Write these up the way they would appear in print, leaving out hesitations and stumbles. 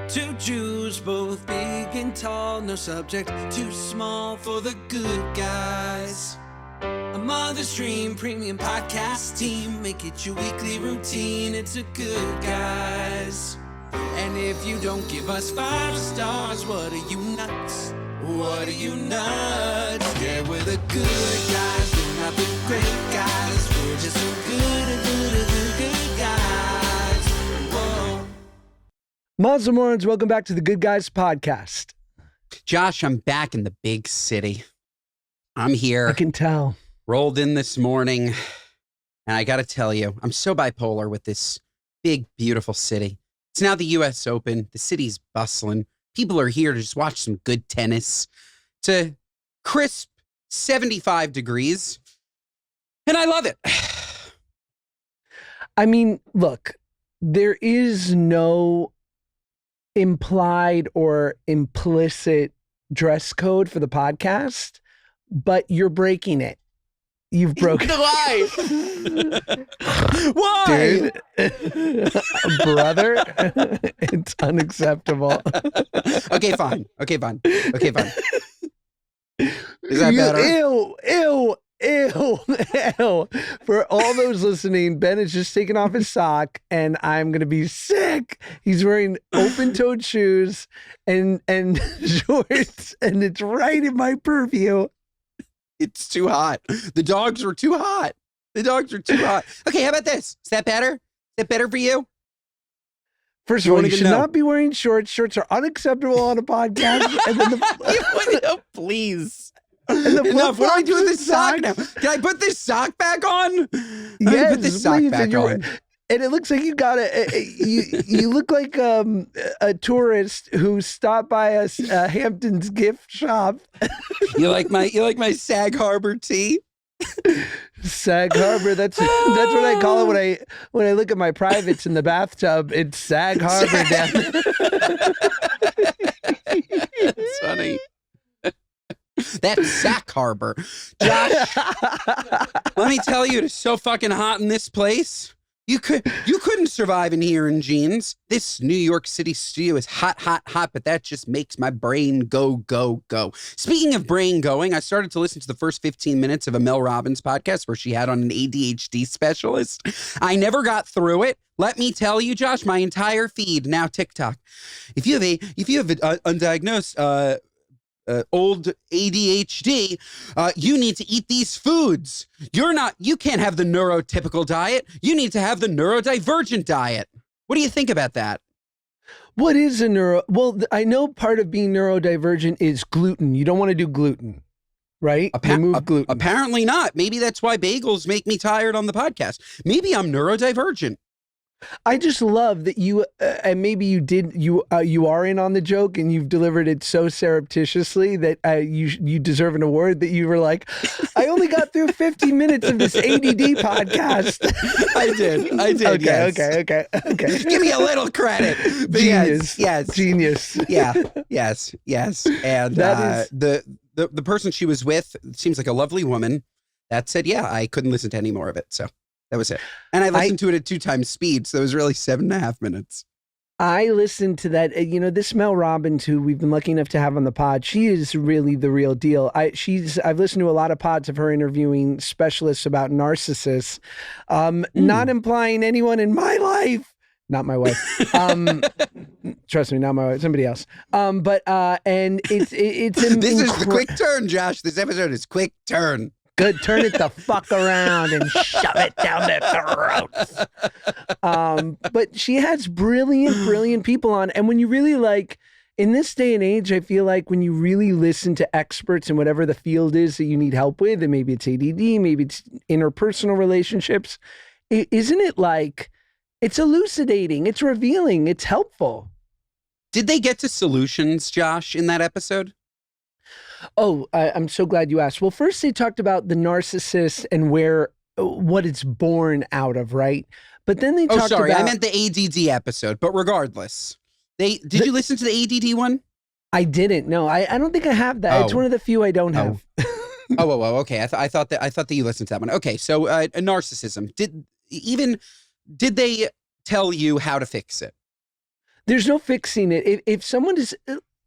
Two Jews, both big and tall, no subject too small for the good guys. A Mother's Dream premium podcast team, make it your weekly routine, it's a Good Guys. And if you don't give us 5 stars, what are you nuts? What are you nuts? Yeah, we're the good guys, we're not the great guys, we're just the good guys. Whoa. Mazel Morons, welcome back to the Good Guys podcast. Josh, I'm back in the big city. I'm here. I can tell. Rolled in this morning, and I got to tell you, I'm so bipolar with this big, beautiful city. It's now the U.S. Open. The city's bustling. People are here to just watch some good tennis. It's a crisp 75 degrees, and I love it. I mean, look, there is no implied or implicit dress code for the podcast, but you're breaking it. You've broken Why? Why? Dude, brother, it's unacceptable. Okay, fine. Is that better? Ew. For all those listening, Ben is just taking off his sock and I'm going to be sick. He's wearing open-toed shoes and shorts, and it's right in my purview. It's too hot. The dogs are too hot. Okay, how about this? Is that better? Is that better for you? First of all, you should not be wearing shorts. Shorts are unacceptable on a podcast. And then please. Enough. What do I do with this sock now? Can I put this sock back on? Yes, put this sock back on. And it looks like you got you look like a tourist who stopped by a Hampton's gift shop. You like my Sag Harbor tea? Sag Harbor. That's what I call it when I look at my privates in the bathtub. It's Sag Harbor down. That's funny. That's Sack Harbor. Josh, let me tell you, it's so fucking hot in this place. You couldn't survive in here in jeans. This New York City studio is hot, but that just makes my brain go. Speaking of brain going, I started to listen to the first 15 minutes of a Mel Robbins podcast where she had on an ADHD specialist. I never got through it. Let me tell you, Josh, my entire feed, now TikTok. If you have undiagnosed old ADHD, you need to eat these foods. You can't have the neurotypical diet. You need to have the neurodivergent diet. What do you think about that? What is well, I know part of being neurodivergent is gluten. You don't want to do gluten, right? Remove gluten. Apparently not. Maybe that's why bagels make me tired on the podcast. Maybe I'm neurodivergent. I just love that you, and maybe you are in on the joke and you've delivered it so surreptitiously that you deserve an award, that you were like, I only got through 50 minutes of this ADD podcast. I did. Okay. Give me a little credit. But Genius. Yes. Genius. Yeah. Yes. And the person she was with seems like a lovely woman. That said, yeah, I couldn't listen to any more of it. So that was it. And I listened to it at 2 times speed, so it was really 7.5 minutes. I listened to that. This Mel Robbins, who we've been lucky enough to have on the pod, she is really the real deal. I've listened to a lot of pods of her interviewing specialists about narcissists, not implying anyone in my life. Not my wife. Trust me, not my wife. Somebody else. And it's This is the quick turn, Josh. This episode is quick turn. Good, turn it the fuck around and shove it down their throats. But she has brilliant people on. And when you really in this day and age, I feel like when you really listen to experts in whatever the field is that you need help with, and maybe it's ADD, maybe it's interpersonal relationships, isn't it it's elucidating, it's revealing, it's helpful. Did they get to solutions, Josh, in that episode? Oh, I'm so glad you asked. Well, first they talked about the narcissist and what it's born out of, right? But then they talked about... I meant the ADD episode, but regardless. Did you listen to the ADD one? I didn't, no. I don't think I have that. It's one of the few I don't have. Okay. I thought that you listened to that one. Okay, so narcissism. Did they tell you how to fix it? There's no fixing it. If someone is,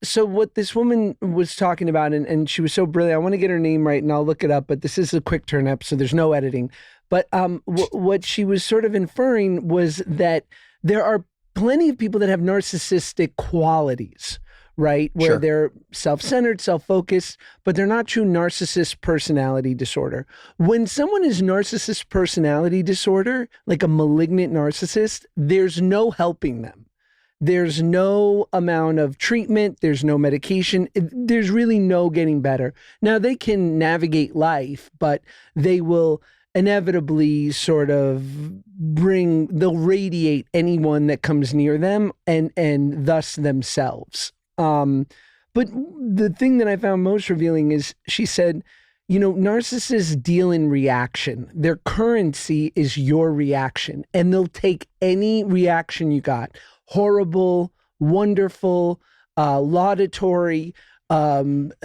so what this woman was talking about, and she was so brilliant. I want to get her name right, and I'll look it up. But this is a quick turn up, so there's no editing. But what she was sort of inferring was that there are plenty of people that have narcissistic qualities, right? Where they're self-centered, self-focused, but they're not true narcissist personality disorder. When someone is narcissist personality disorder, like a malignant narcissist, there's no helping them. There's no amount of treatment. There's no medication. There's really no getting better. Now, they can navigate life, but they will inevitably sort of they'll radiate anyone that comes near them and thus themselves. But the thing that I found most revealing is she said, narcissists deal in reaction. Their currency is your reaction, and they'll take any reaction you got. Horrible, wonderful, laudatory, venomous,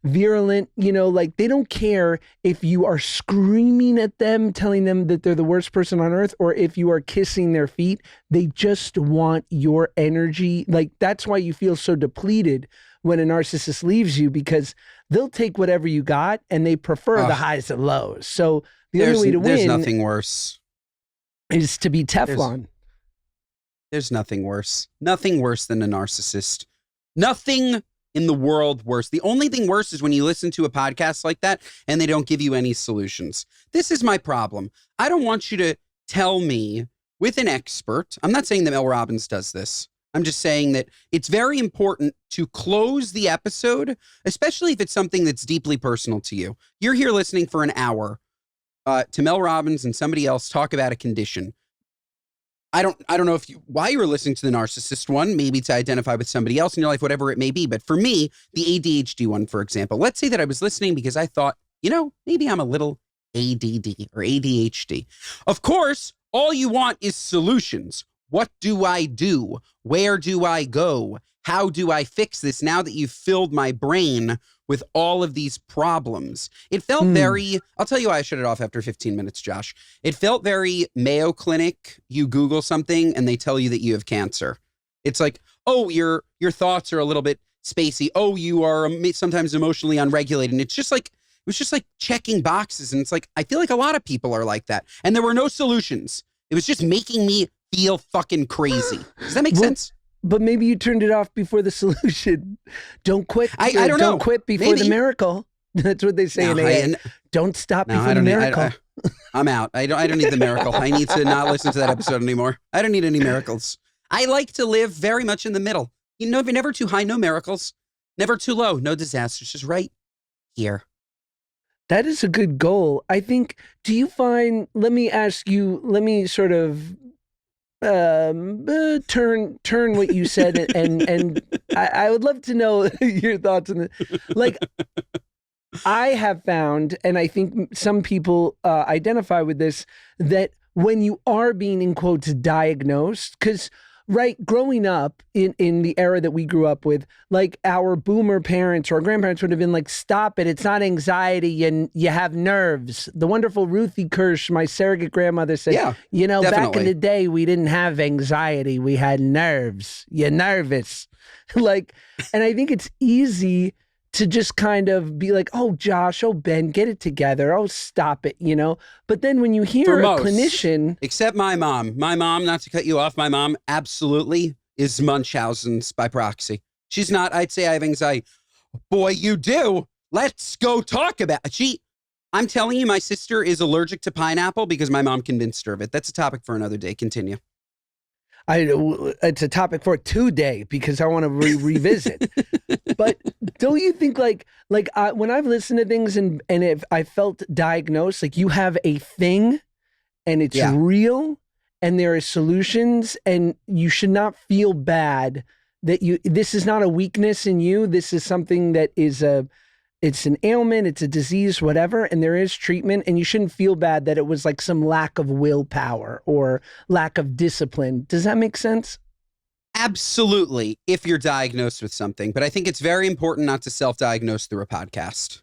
virulent, they don't care if you are screaming at them, telling them that they're the worst person on earth, or if you are kissing their feet. They just want your energy. That's why you feel so depleted when a narcissist leaves you, because they'll take whatever you got and they prefer the highs and lows. So the only way to win, there's nothing worse, is to be Teflon. There's nothing worse. Nothing worse than a narcissist. Nothing in the world worse. The only thing worse is when you listen to a podcast like that and they don't give you any solutions. This is my problem. I don't want you to tell me with an expert. I'm not saying that Mel Robbins does this. I'm just saying that it's very important to close the episode, especially if it's something that's deeply personal to you. You're here listening for an hour to Mel Robbins and somebody else talk about a condition. I don't know why you were listening to the narcissist one, maybe to identify with somebody else in your life, whatever it may be. But for me, the ADHD one, for example, let's say that I was listening because I thought, maybe I'm a little ADD or ADHD. Of course, all you want is solutions. What do I do? Where do I go? How do I fix this now that you've filled my brain with all of these problems? It felt very, I'll tell you why I shut it off after 15 minutes, Josh. It felt very Mayo Clinic. You Google something and they tell you that you have cancer. It's like, oh, your thoughts are a little bit spacey. Oh, you are sometimes emotionally unregulated. And it was just like checking boxes. And it's like, I feel like a lot of people are like that. And there were no solutions. It was just making me feel fucking crazy. Does that make sense? But maybe you turned it off before the solution. Don't quit. I don't know. Don't quit before the miracle. That's what they say in AA. Don't stop before the miracle. I'm out. I don't need the miracle. I need to not listen to that episode anymore. I don't need any miracles. I like to live very much in the middle. Never too high, no miracles. Never too low, no disasters. Just right here. That is a good goal. I think, do you find, let me sort of turn what you said and I would love to know your thoughts on it. Like, I have found, and I think some people identify with this, that when you are being, in quotes, diagnosed, because growing up in the era that we grew up with, like our boomer parents or our grandparents would have been like, stop it, it's not anxiety, and you have nerves. The wonderful Ruthie Kirsch, my surrogate grandmother, said, definitely. Back in the day, we didn't have anxiety, we had nerves. You're nervous. And I think it's easy to just kind of be like, oh, Josh, oh, Ben, get it together. Oh, stop it, But then when you hear a clinician... Except my mom, not to cut you off, my mom absolutely is Munchausen's by proxy. She's not, I'd say I have anxiety. Boy, you do. Let's go talk about it. I'm telling you, my sister is allergic to pineapple because my mom convinced her of it. That's a topic for another day. Continue. It's a topic for today because I want to revisit. But don't you think when I've listened to things and if I felt diagnosed, like you have a thing and it's real and there are solutions and you should not feel bad that this is not a weakness in you. This is something that is it's an ailment, it's a disease, whatever, and there is treatment, and you shouldn't feel bad that it was like some lack of willpower or lack of discipline. Does that make sense? Absolutely, if you're diagnosed with something. But I think it's very important not to self-diagnose through a podcast,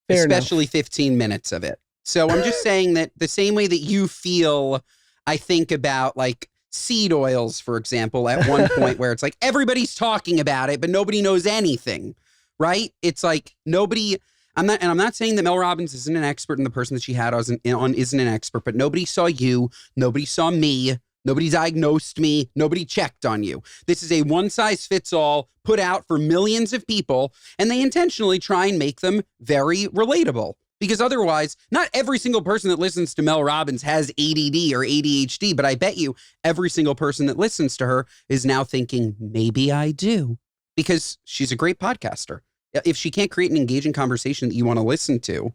especially 15 minutes of it. So I'm just saying that the same way that you feel I think about like seed oils, for example, at one point where it's like everybody's talking about it, but nobody knows anything, right? It's like nobody, I'm not saying that Mel Robbins isn't an expert and the person that she had on isn't an expert, but nobody saw you, nobody saw me, nobody diagnosed me, nobody checked on you. This is a one size fits all put out for millions of people, and they intentionally try and make them very relatable. Because otherwise, not every single person that listens to Mel Robbins has ADD or ADHD, but I bet you every single person that listens to her is now thinking, maybe I do. Because she's a great podcaster. If she can't create an engaging conversation that you want to listen to,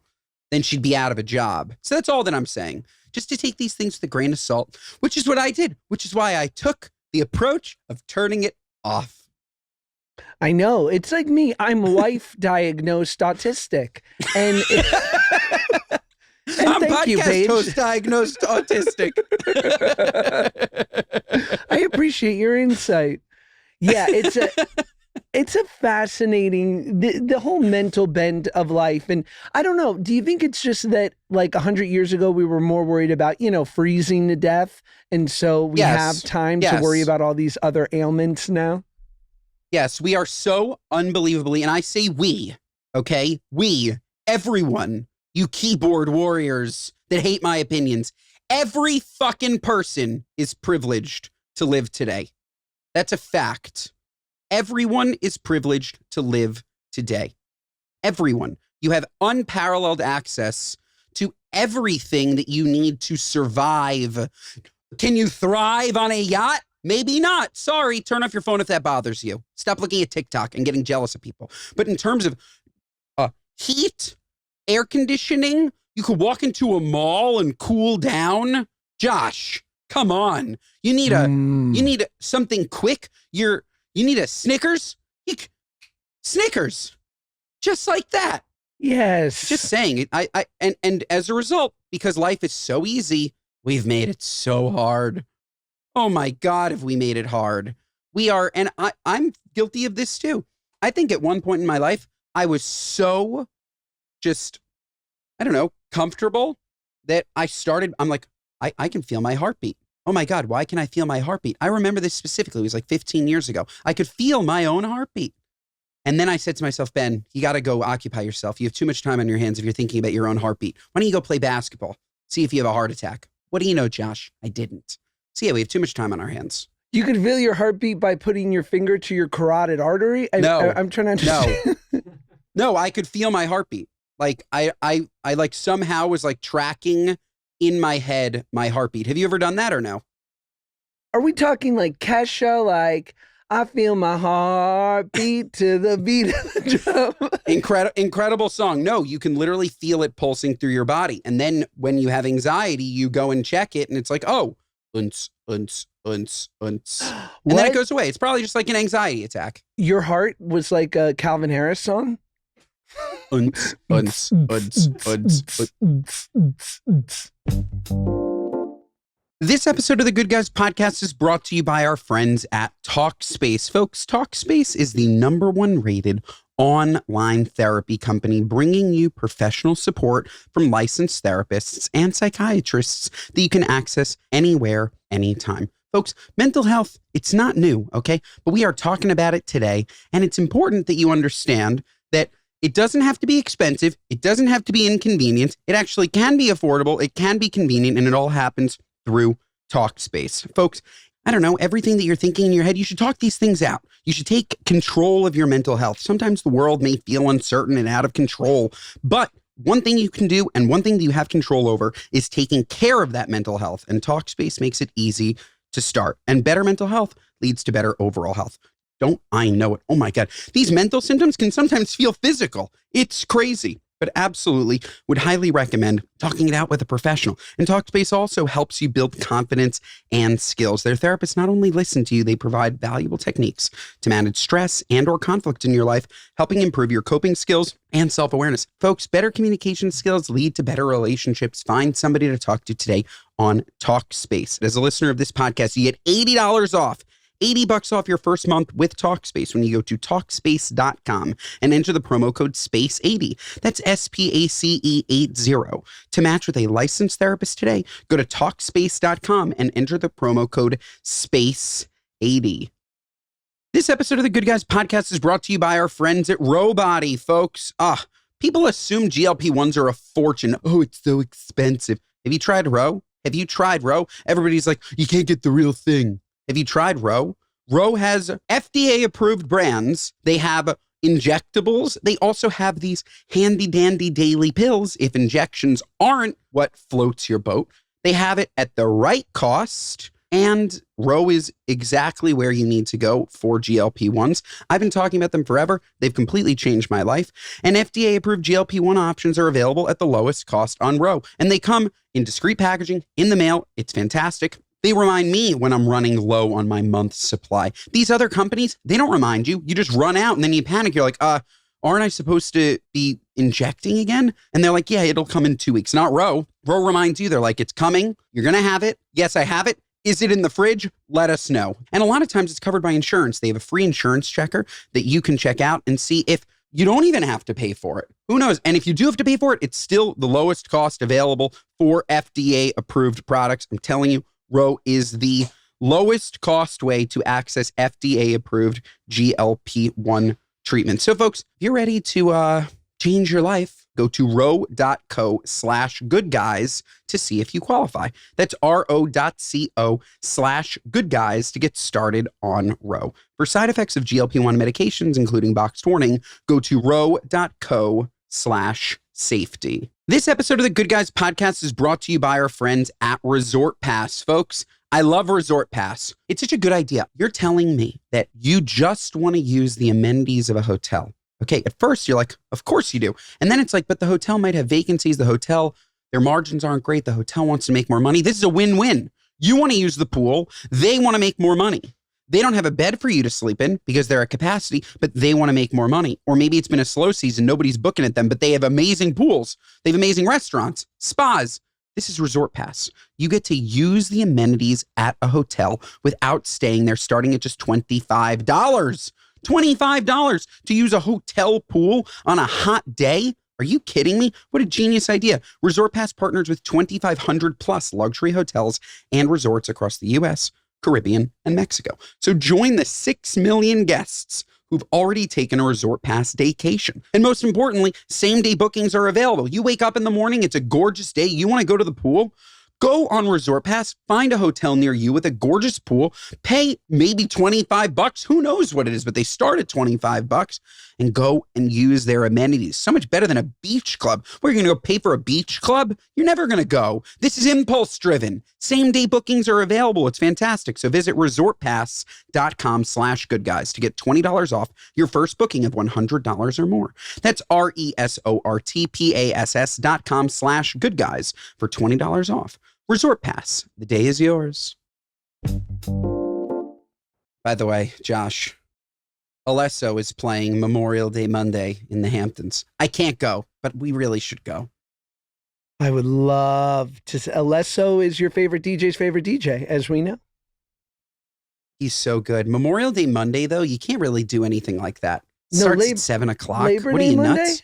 then she'd be out of a job. So that's all that I'm saying. Just to take these things with a grain of salt, which is what I did, which is why I took the approach of turning it off. I know. It's like me. I'm wife diagnosed autistic. And I'm thank you, podcast Paige. host diagnosed autistic. I appreciate your insight. Yeah, it's a fascinating, the whole mental bend of life. And I don't know, do you think it's just that like 100 years ago, we were more worried about, freezing to death? And so we have time to worry about all these other ailments now? Yes, we are so unbelievably, and I say we, okay? We, everyone, you keyboard warriors that hate my opinions, every fucking person is privileged to live today. That's a fact. Everyone is privileged to live today. Everyone. You have unparalleled access to everything that you need to survive. Can you thrive on a yacht? Maybe not. Sorry. Turn off your phone if that bothers you. Stop looking at TikTok and getting jealous of people. But in terms of heat, air conditioning, you could walk into a mall and cool down. Josh, come on. You need something quick. You need a Snickers. Snickers. Just like that. Yes. Just saying. And as a result, because life is so easy, we've made it so hard. Oh my God, have we made it hard? We are, and I'm guilty of this too. I think at one point in my life, I was so just, comfortable that I'm like, I can feel my heartbeat. Oh my God, why can I feel my heartbeat? I remember this specifically. It was like 15 years ago. I could feel my own heartbeat. And then I said to myself, Ben, you got to go occupy yourself. You have too much time on your hands if you're thinking about your own heartbeat. Why don't you go play basketball? See if you have a heart attack. What do you know, Josh? I didn't. So yeah, we have too much time on our hands. You could feel your heartbeat by putting your finger to your carotid artery? I'm trying to understand. No, I could feel my heartbeat. Like I like somehow was like tracking in my head my heartbeat. Have you ever done that or no? Are we talking like Kesha, like I feel my heartbeat to the beat of the drum? Incredible song. No, you can literally feel it pulsing through your body. And then when you have anxiety, you go and check it and it's like, oh, unts. And then it goes away. It's probably just like an anxiety attack. Your heart was like a Calvin Harris song? Unts. This episode of the Good Guys podcast is brought to you by our friends at Talkspace. Folks, Talkspace is the #1 rated online therapy company, bringing you professional support from licensed therapists and psychiatrists that you can access anywhere, anytime. Folks, mental health, it's not new, okay? But we are talking about it today, and it's important that you understand that it doesn't have to be expensive. It doesn't have to be inconvenient. It actually can be affordable. It can be convenient, and it all happens through Talkspace. Folks, I don't know, everything that you're thinking in your head, you should talk these things out. You should take control of your mental health. Sometimes the world may feel uncertain and out of control, but one thing you can do and one thing that you have control over is taking care of that mental health. And Talkspace makes it easy to start. And better mental health leads to better overall health. Don't I know it? Oh my God. These mental symptoms can sometimes feel physical. It's crazy. But absolutely would highly recommend talking it out with a professional. And Talkspace also helps you build confidence and skills. Their therapists not only listen to you, they provide valuable techniques to manage stress and or conflict in your life, helping improve your coping skills and self-awareness. Folks, better communication skills lead to better relationships. Find somebody to talk to today on Talkspace. As a listener of this podcast, you get $80 off $80 off your first month with Talkspace when you go to Talkspace.com and enter the promo code SPACE80. That's SPACE80. To match with a licensed therapist today, go to Talkspace.com and enter the promo code SPACE80. This episode of the Good Guys podcast is brought to you by our friends at Robody, folks. People assume GLP-1s are a fortune. Oh, it's so expensive. Have you tried Ro? Everybody's like, you can't get the real thing. Have you tried Ro? Ro has FDA-approved brands. They have injectables. They also have these handy-dandy daily pills if injections aren't what floats your boat. They have it at the right cost. And Ro is exactly where you need to go for GLP-1s. I've been talking about them forever. They've completely changed my life. And FDA-approved GLP-1 options are available at the lowest cost on Ro. And they come in discreet packaging, in the mail. It's fantastic. They remind me when I'm running low on my month's supply. These other companies, they don't remind you. You just run out and then you panic. You're like, aren't I supposed to be injecting again? And they're like, yeah, it'll come in 2 weeks. Not Ro. Ro reminds you. They're like, it's coming. You're going to have it. Yes, I have it. Is it in the fridge? Let us know. And a lot of times it's covered by insurance. They have a free insurance checker that you can check out and see if you don't even have to pay for it. Who knows? And if you do have to pay for it, it's still the lowest cost available for FDA approved products. I'm telling you, Ro is the lowest cost way to access FDA approved GLP-1 treatment. So folks, if you're ready to change your life, go to ro.co/goodguys to see if you qualify. That's ro.co/goodguys to get started on Ro. For side effects of GLP-1 medications, including boxed warning, go to ro.co/safety. This episode of the Good Guys podcast is brought to you by our friends at Resort Pass. Folks, I love Resort Pass. It's such a good idea. You're telling me that you just want to use the amenities of a hotel. Okay, at first you're like, of course you do. And then it's like, but the hotel might have vacancies. The hotel, their margins aren't great. The hotel wants to make more money. This is a win-win. You want to use the pool. They want to make more money. They don't have a bed for you to sleep in because they're at capacity, but they want to make more money. Or maybe it's been a slow season. Nobody's booking at them, but they have amazing pools. They have amazing restaurants, spas. This is Resort Pass. You get to use the amenities at a hotel without staying there, starting at just $25. $25 to use a hotel pool on a hot day? Are you kidding me? What a genius idea. Resort Pass partners with 2,500 plus luxury hotels and resorts across the US, Caribbean, and Mexico. So join the 6 million guests who've already taken a Resort Pass vacation. And most importantly, same-day bookings are available. You wake up in the morning, it's a gorgeous day, you want to go to the pool? Go on Resort Pass, find a hotel near you with a gorgeous pool, pay maybe $25. Who knows what it is, but they start at $25 and go and use their amenities. So much better than a beach club. Where you're going to go pay for a beach club? You're never going to go. This is impulse driven. Same day bookings are available. It's fantastic. So visit resortpass.com/goodguys to get $20 off your first booking of $100 or more. That's resortpass.com/goodguys for $20 off. Resort Pass. The day is yours. By the way, Josh, Alesso is playing Memorial Day Monday in the Hamptons. I can't go, but we really should go. I would love to. Alesso is your favorite DJ's favorite DJ, as we know. He's so good. Memorial Day Monday, though, you can't really do anything like that. It starts at 7 o'clock. Labor what Day are you, Monday? nuts?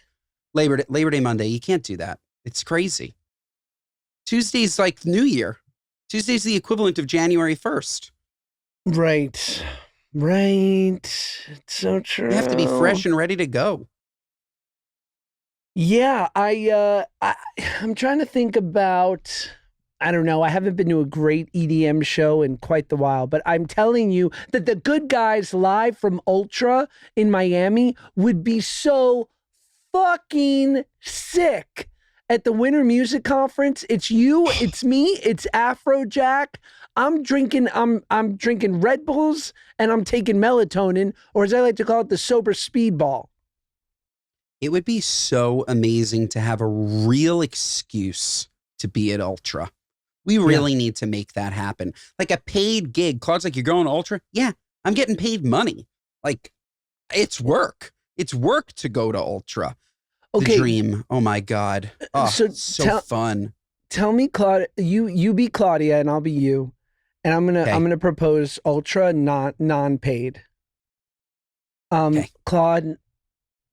Labor Day Monday. You can't do that. It's crazy. Tuesday's like New Year. Tuesday's the equivalent of January 1st. Right. It's so true. You have to be fresh and ready to go. Yeah, I'm trying to think about, I don't know, I haven't been to a great EDM show in quite the while, but I'm telling you that the Good Guys live from Ultra in Miami would be so fucking sick. At the Winter Music Conference, it's you, it's me, it's Afrojack. I'm drinking Red Bulls and I'm taking melatonin, or as I like to call it, the sober speedball. It would be so amazing to have a real excuse to be at Ultra. We really need to make that happen. Like a paid gig. Claude's like, you're going to Ultra? Yeah, I'm getting paid money. Like, it's work. It's work to go to Ultra. Okay. The dream. Oh my God. Oh, so fun. Tell me, Claudia, you be Claudia and I'll be you. and I'm Okay. gonna propose ultra non-paid. Okay. Claude,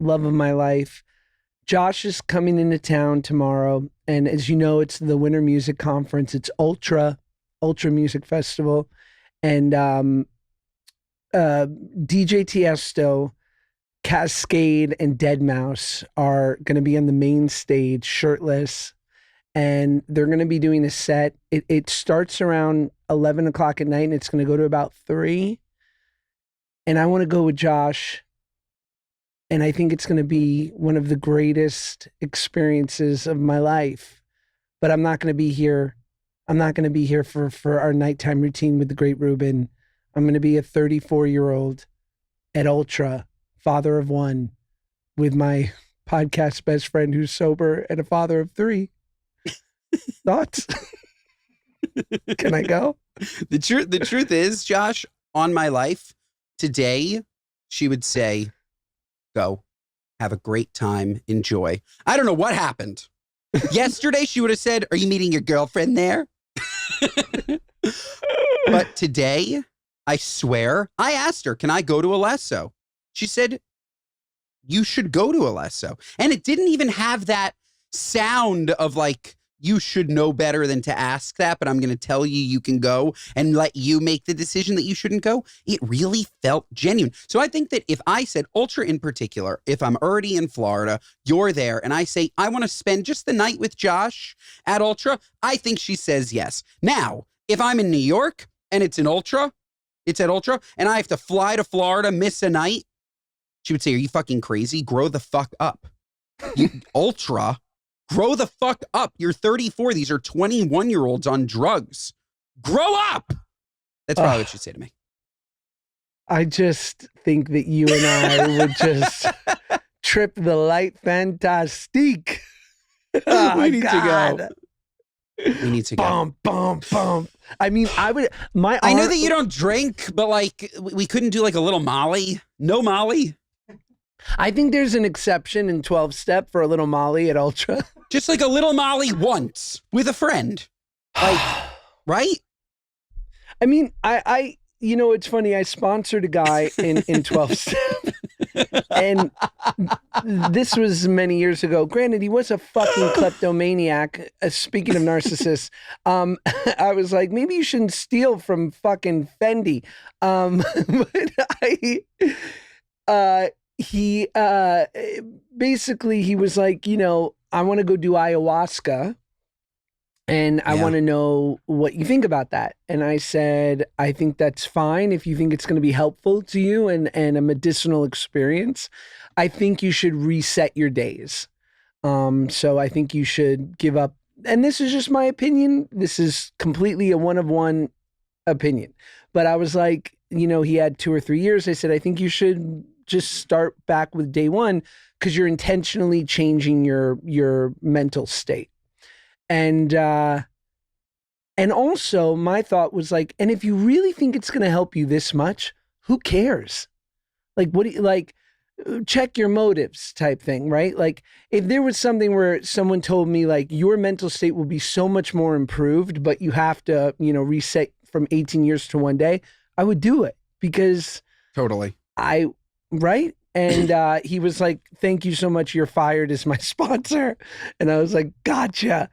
love of my life. Josh is coming into town tomorrow, and as you know, it's the Winter Music Conference. It's Ultra Music Festival, and DJ Tiesto, Cascade, and Deadmau5 are going to be on the main stage, shirtless, and they're going to be doing a set. It starts around 11 o'clock at night, and it's going to go to about 3. And I want to go with Josh. And I think it's going to be one of the greatest experiences of my life. But I'm not going to be here. I'm not going to be here for our nighttime routine with the great Ruben. I'm going to be a 34-year-old at Ultra, father of 1, with my podcast best friend who's sober and a father of 3. Thoughts? Can I go? The truth is, Josh, on my life, today, she would say, go, have a great time, enjoy. I don't know what happened. Yesterday, she would have said, are you meeting your girlfriend there? But today, I swear, I asked her, can I go to Alesso? She said, you should go to Alesso. And it didn't even have that sound of like, you should know better than to ask that, but I'm going to tell you you can go and let you make the decision that you shouldn't go. It really felt genuine. So I think that if I said, Ultra in particular, if I'm already in Florida, you're there, and I say, I want to spend just the night with Josh at Ultra, I think she says yes. Now, if I'm in New York and it's at Ultra, and I have to fly to Florida, miss a night, she would say, are you fucking crazy? Grow the fuck up. Ultra, grow the fuck up. You're 34. These are 21-year-olds on drugs. Grow up. That's probably what she'd say to me. I just think that you and I would just trip the light fantastique. Oh, We need to God. go. We need to go. Bump, bump, bump. I mean, I would. I know that you don't drink, but like we couldn't do like a little Molly. No Molly. I think there's an exception in 12-step for a little Molly at Ultra. Just like a little Molly once with a friend. Like, right? I mean, I you know, it's funny. I sponsored a guy in 12-step, and this was many years ago. Granted, he was a fucking kleptomaniac. Speaking of narcissists, I was like, maybe you shouldn't steal from fucking Fendi. But he basically, he was like, you know, I want to go do ayahuasca, and I want to know what you think about that. And I said, I think that's fine if you think it's going to be helpful to you and a medicinal experience. I think you should reset your days. So I think you should give up. And this is just my opinion. This is completely a one-of-one opinion. But I was like, you know, he had 2 or 3 years. I said, I think you should just start back with day 1 because you're intentionally changing your mental state. And also my thought was like, and if you really think it's going to help you this much, who cares? Like, what do you like? Check your motives type thing, right? Like if there was something where someone told me like your mental state will be so much more improved, but you have to, you know, reset from 18 years to 1 day, I would do it because Totally. right? And he was like, thank you so much. You're fired as my sponsor. And I was like, gotcha.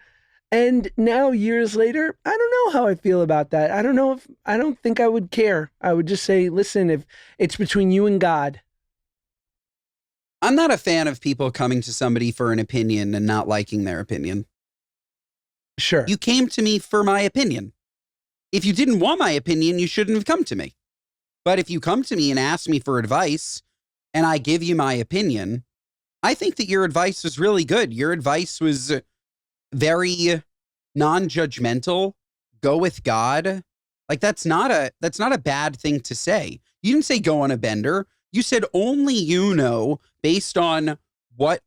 And now years later, I don't know how I feel about that. I don't think I would care. I would just say, listen, if it's between you and God. I'm not a fan of people coming to somebody for an opinion and not liking their opinion. Sure. You came to me for my opinion. If you didn't want my opinion, you shouldn't have come to me. But if you come to me and ask me for advice and I give you my opinion, I think that your advice was really good. Your advice was very non-judgmental. Go with God. Like that's not a bad thing to say. You didn't say go on a bender. You said only you know, based on what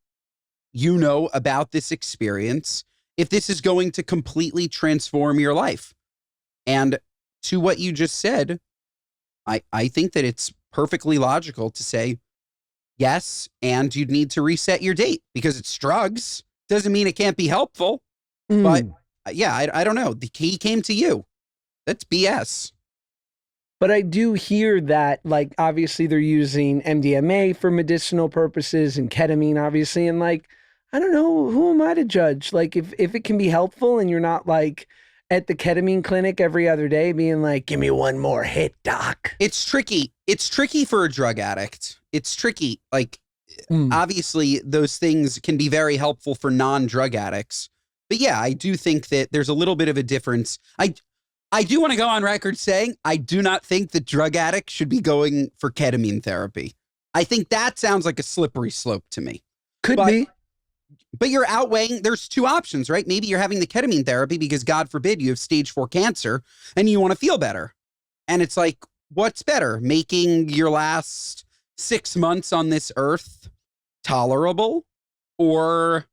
you know about this experience, if this is going to completely transform your life. And to what you just said, I think that it's perfectly logical to say yes, and you'd need to reset your date because it's drugs. Doesn't mean it can't be helpful. But yeah, I don't know. He came to you. That's BS. But I do hear that, like, obviously they're using MDMA for medicinal purposes and ketamine, obviously. And like, I don't know, who am I to judge? Like, if it can be helpful and you're not like at the ketamine clinic every other day being like, give me one more hit, doc. It's tricky. It's tricky for a drug addict. It's tricky. Like, obviously those things can be very helpful for non-drug addicts. But yeah, I do think that there's a little bit of a difference. I do want to go on record saying I do not think that drug addicts should be going for ketamine therapy. I think that sounds like a slippery slope to me. Could be. But you're outweighing, there's two options, right? Maybe you're having the ketamine therapy because God forbid you have stage 4 cancer and you want to feel better. And it's like, what's better? Making your last 6 months on this earth tolerable? Or,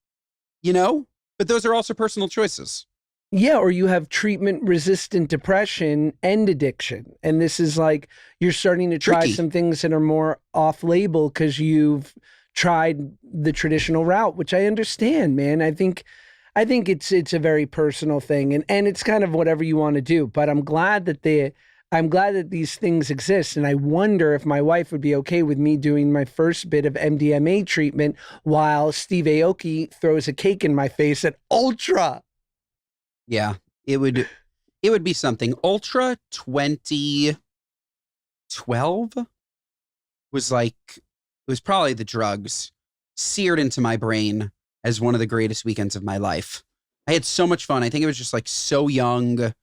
you know, but those are also personal choices. Yeah, or you have treatment-resistant depression and addiction. And this is like, you're starting to try Tricky. some things that are more off-label because you've tried the traditional route, which I understand, man. I think it's a very personal thing, and it's kind of whatever you want to do. But I'm glad that these things exist, and I wonder if my wife would be okay with me doing my first bit of MDMA treatment while Steve Aoki throws a cake in my face at Ultra. Yeah, it would be something. Ultra 2012 was like, it was probably the drugs seared into my brain as one of the greatest weekends of my life. I had so much fun. I think it was just like so young. The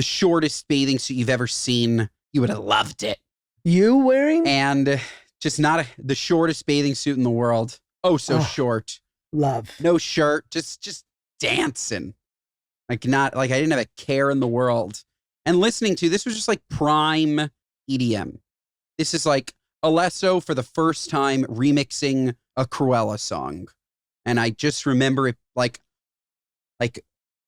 shortest bathing suit you've ever seen. You would have loved it. You wearing? And just not the shortest bathing suit in the world. Oh, so short. Love. No shirt, just dancing. Like I didn't have a care in the world. And listening to, this was just like prime EDM. This is like Alesso for the first time remixing a Cruella song. And I just remember it like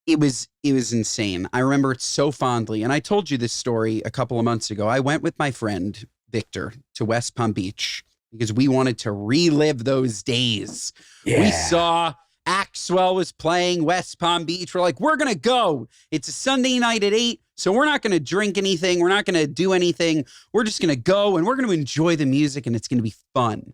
it was insane. I remember it so fondly. And I told you this story a couple of months ago. I went with my friend Victor to West Palm Beach because we wanted to relive those days. Yeah. We saw Axwell was playing West Palm Beach. We're like, we're going to go. It's a Sunday night at 8. So we're not going to drink anything. We're not going to do anything. We're just going to go and we're going to enjoy the music and it's going to be fun.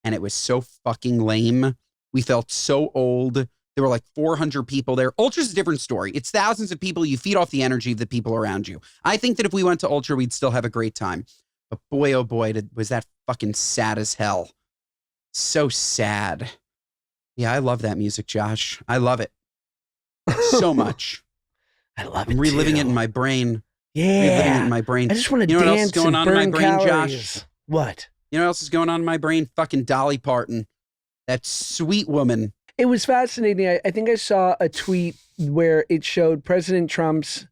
And it was so fucking lame. We felt so old. There were like 400 people there. Ultra's a different story. It's thousands of people. You feed off the energy of the people around you. I think that if we went to Ultra, we'd still have a great time. But boy, oh boy, was that fucking sad as hell. So sad. Yeah, I love that music, Josh. I love it so much. I love it. I'm reliving too. it in my brain. Yeah. Reliving it in my brain. I just want to You know what else dance is going and on in my burn brain, calories. Josh? What? You know what else is going on in my brain? Fucking Dolly Parton. That sweet woman. It was fascinating. I think I saw a tweet where it showed President Trump's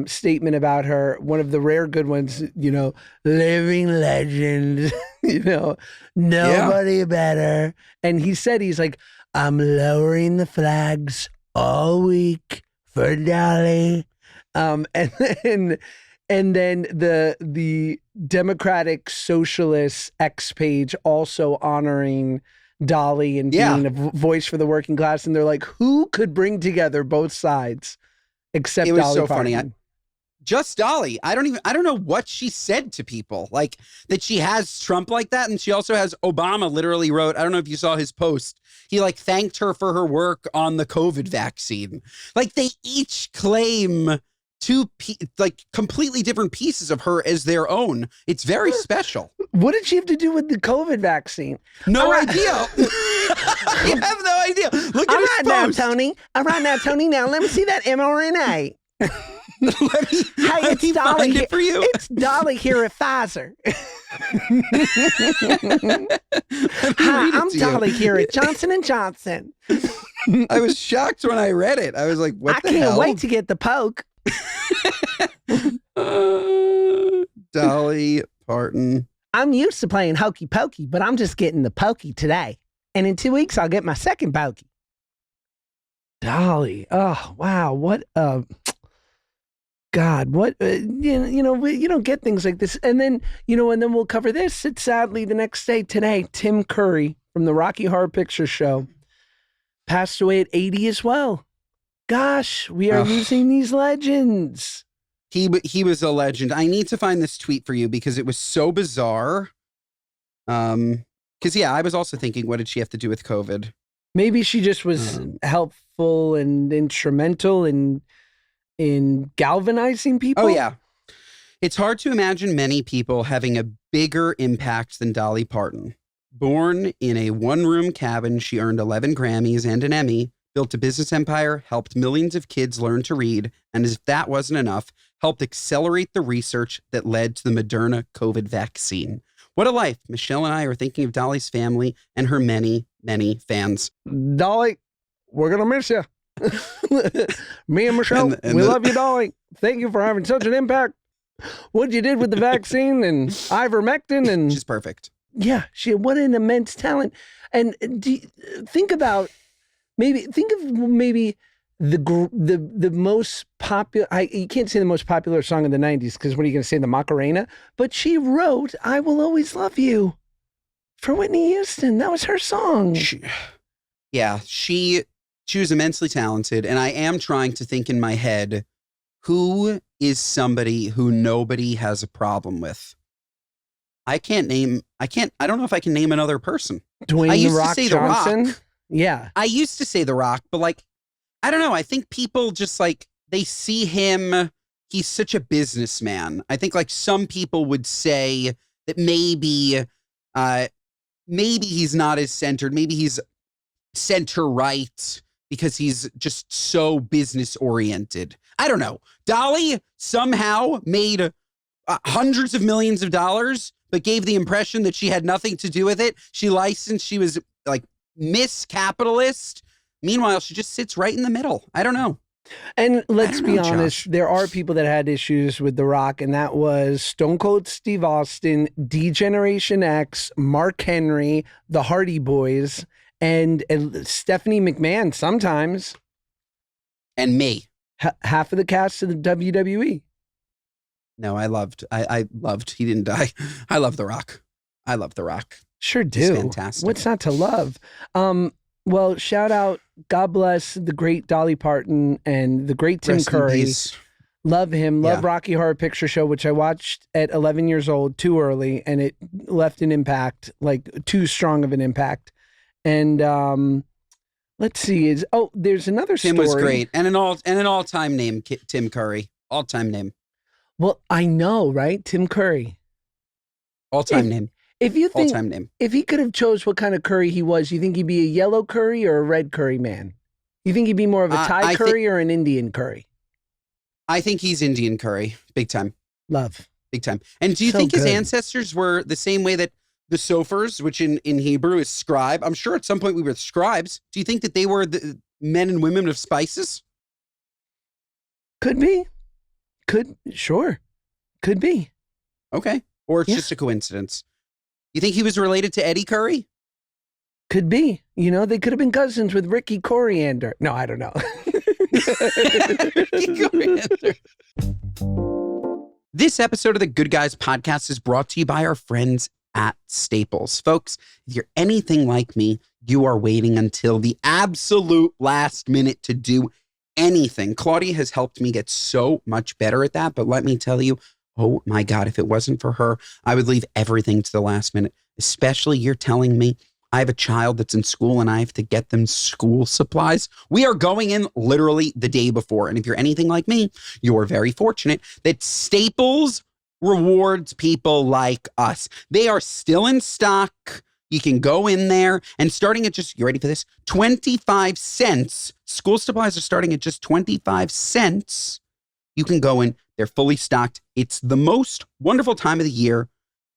statement about her, one of the rare good ones, you know, living legend, you know, nobody better. And he said, he's like, I'm lowering the flags all week for Dolly. And then the Democratic Socialist X page also honoring Dolly and being a voice for the working class. And they're like, who could bring together both sides except Dolly? It was so funny. Just Dolly. I don't know what she said to people, like that she has Trump like that. And she also has Obama literally wrote, I don't know if you saw his post. He like thanked her for her work on the COVID vaccine. Like they each claim two completely different pieces of her as their own. It's very special. What did she have to do with the COVID vaccine? No idea. You have no idea. Look at his post. Now, Tony. All right now, Tony. Now let me see that mRNA. It's Dolly here. For you. It's Dolly here at Pfizer. Hi, I'm Dolly here at Johnson & Johnson. I was shocked when I read it. I was like, what the hell? I can't wait to get the poke. Dolly Parton. I'm used to playing hokey pokey, but I'm just getting the pokey today. And in 2 weeks, I'll get my second pokey. Dolly. Oh, wow. What God, what, you know, you don't get things like this. And then, you know, and then we'll cover this. It's sadly the next day today, Tim Curry from the Rocky Horror Picture Show passed away at 80 as well. Gosh, we are losing these legends. He was a legend. I need to find this tweet for you because it was so bizarre. Because I was also thinking, what did she have to do with COVID? Maybe she just was helpful and instrumental in galvanizing people. Oh yeah. It's hard to imagine many people having a bigger impact than Dolly Parton. Born in a one-room cabin, she earned 11 Grammys and an Emmy, built a business empire, helped millions of kids learn to read, and as if that wasn't enough, helped accelerate the research that led to the Moderna COVID vaccine. What a life. Michelle and I are thinking of Dolly's family and her many, many fans. Dolly, we're going to miss you. Me and Michelle, we love you, Dolly. Thank you for having such an impact. What you did with the vaccine and ivermectin and... She's perfect. Yeah, what an immense talent. And think of maybe the most popular, you can't say the most popular song in the 90s because what are you going to say, the Macarena? But she wrote I Will Always Love You for Whitney Houston. That was her song. She was immensely talented, and I am trying to think in my head, who is somebody who nobody has a problem with? I don't know if I can name another person. Dwayne "The Rock" Johnson? The Rock. Yeah. I used to say The Rock, but I don't know. I think people just they see him. He's such a businessman. I think some people would say that maybe he's not as centered. Maybe he's center right because he's just so business oriented. I don't know. Dolly somehow made hundreds of millions of dollars, but gave the impression that she had nothing to do with it. She licensed. She was Miss Capitalist. Meanwhile, she just sits right in the middle. I don't know. And let's be honest, Josh. there are people that had issues with The Rock, and that was Stone Cold Steve Austin, D-Generation X, Mark Henry, the Hardy Boys, and Stephanie McMahon sometimes. And me. Half of the cast of the WWE. No, I loved, he didn't die. I love The Rock. I love The Rock. Sure do. He's fantastic. What's not to love? Well, shout out, God bless the great Dolly Parton and the great Tim Rest in Curry. peace. Love him. Love Yeah. Rocky Horror Picture Show, which I watched at 11 years old, too early, and it left an impact, too strong of an impact. And let's see, there's another Tim story. was great, and an all-time name, Tim Curry, all-time name, Well, I know, right? Tim Curry. all-time name, If you think, all-time name. if he could have chose what kind of curry he was, you think he'd be a yellow curry or a red curry man? You think he'd be more of a Thai curry or an Indian curry? I think he's Indian curry, big time. Love. Big time. And do you So think his good. ancestors were the same way that the Sophers, which in Hebrew is scribe? I'm sure at some point we were scribes. Do you think that they were the men and women of spices? Could be. Sure. Could be. Okay. Or it's Yeah. just a coincidence. You think he was related to Eddie Curry? Could be. They could have been cousins with Ricky Coriander. No, I don't know. This episode of the Good Guys podcast is brought to you by our friends at Staples. Folks, if you're anything like me, you are waiting until the absolute last minute to do anything. Claudia has helped me get so much better at that, but let me tell you, oh my God, if it wasn't for her, I would leave everything to the last minute, especially you're telling me I have a child that's in school and I have to get them school supplies. We are going in literally the day before. And if you're anything like me, you're very fortunate that Staples rewards people like us. They are still in stock. You can go in there and starting at just, you ready for this? 25 cents. School supplies are starting at just 25 cents. You can go in. They're fully stocked. It's the most wonderful time of the year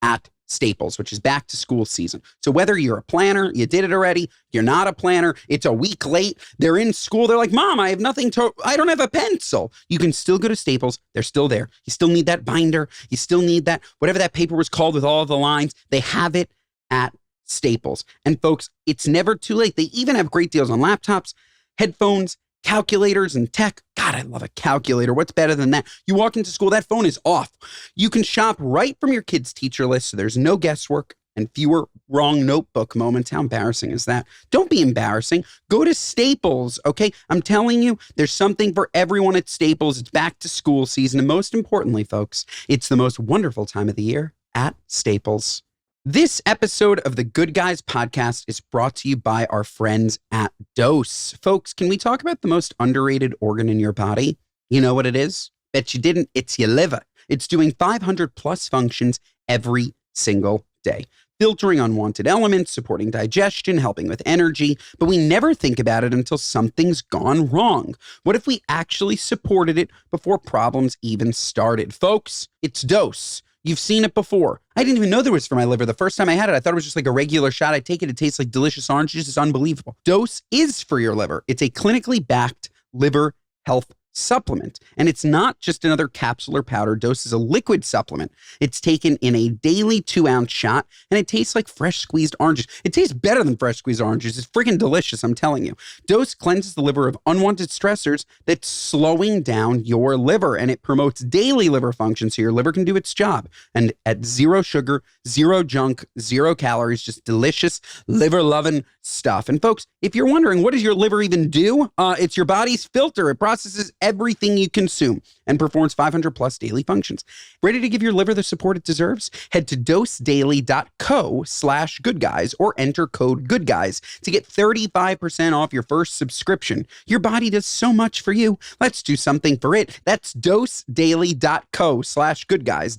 at Staples, which is back to school season. So whether you're a planner, you did it already, you're not a planner, it's a week late, they're in school, they're like, Mom, I don't have a pencil. You can still go to Staples. They're still there. You still need that binder. You still need that, whatever that paper was called with all of the lines. They have it at Staples. And folks, it's never too late. They even have great deals on laptops, headphones, calculators, and tech. God, I love a calculator. What's better than that? You walk into school, that phone is off. You can shop right from your kid's teacher list, so there's no guesswork and fewer wrong notebook moments. How embarrassing is that? Don't be embarrassing. Go to Staples, okay? I'm telling you, there's something for everyone at Staples. It's back to school season. And most importantly, folks, it's the most wonderful time of the year at Staples. This episode of the Good Guys podcast is brought to you by our friends at Dose. Folks, can we talk about the most underrated organ in your body? You know what it is? Bet you didn't. It's your liver. It's doing 500 plus functions every single day, filtering unwanted elements, supporting digestion, helping with energy. But we never think about it until something's gone wrong. What if we actually supported it before problems even started? Folks, it's Dose. You've seen it before. I didn't even know there was for my liver. The first time I had it, I thought it was just like a regular shot. I take it. It tastes like delicious orange juice. It's unbelievable. Dose is for your liver. It's a clinically backed liver health supplement. And it's not just another capsule or powder. Dose is a liquid supplement. It's taken in a daily 2-ounce shot, and it tastes like fresh squeezed oranges. It tastes better than fresh squeezed oranges. It's freaking delicious, I'm telling you. Dose cleanses the liver of unwanted stressors that's slowing down your liver, and it promotes daily liver function so your liver can do its job. And at 0 sugar, 0 junk, 0 calories, just delicious liver-loving stuff. And folks, if you're wondering, what does your liver even do? It's your body's filter. It processes everything you consume and performs 500 plus daily functions. Ready to give your liver the support it deserves? Head to dosedaily.co/goodguys or enter code goodguys to get 35% off your first subscription. Your body does so much for you. Let's do something for it. That's dosedaily.co/goodguys,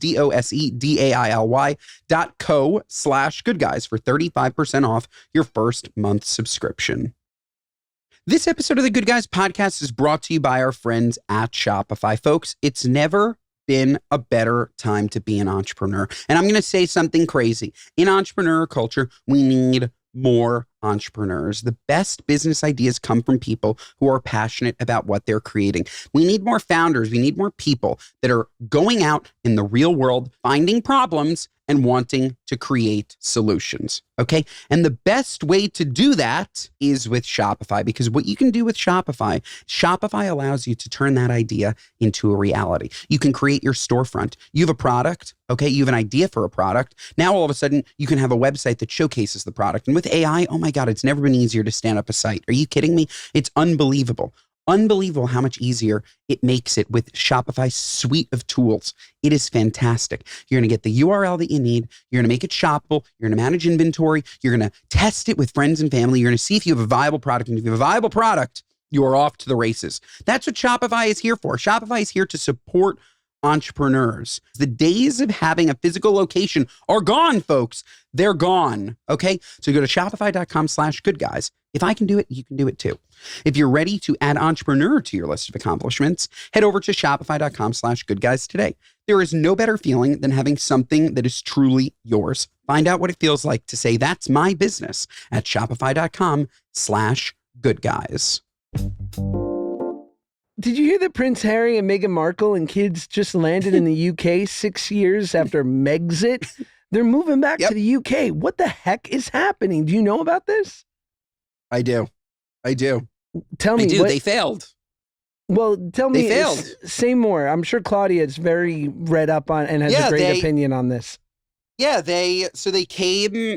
dosedaily.co/goodguys for 35% off your first month subscription. This episode of the Good Guys podcast is brought to you by our friends at Shopify. Folks, it's never been a better time to be an entrepreneur. And I'm going to say something crazy. In entrepreneur culture, we need more entrepreneurs. The best business ideas come from people who are passionate about what they're creating. We need more founders. We need more people that are going out in the real world, finding problems and wanting to create solutions. Okay. And the best way to do that is with Shopify, because what you can do with Shopify, Shopify allows you to turn that idea into a reality. You can create your storefront. You have a product. Okay. You have an idea for a product. Now, all of a sudden you can have a website that showcases the product. And with AI, oh my God, it's never been easier to stand up a site. Are you kidding me? It's unbelievable. Unbelievable how much easier it makes it with Shopify's suite of tools. It is fantastic. You're going to get the URL that you need. You're going to make it shoppable. You're going to manage inventory. You're going to test it with friends and family. You're going to see if you have a viable product. And if you have a viable product, you are off to the races. That's what Shopify is here for. Shopify is here to support entrepreneurs. The days of having a physical location are gone, folks. They're gone. Okay. So go to shopify.com/goodguys. If I can do it, you can do it too. If you're ready to add entrepreneur to your list of accomplishments, head over to shopify.com/goodguys today. There is no better feeling than having something that is truly yours. Find out what it feels like to say, that's my business at shopify.com/goodguys. Did you hear that Prince Harry and Meghan Markle and kids just landed in the UK 6 years after Megxit? They're moving back to the UK. What the heck is happening? Do you know about this? I do. Tell me. They failed. Well, tell me. They failed. Say more. I'm sure Claudia is very read up on and has a great opinion on this. Yeah, they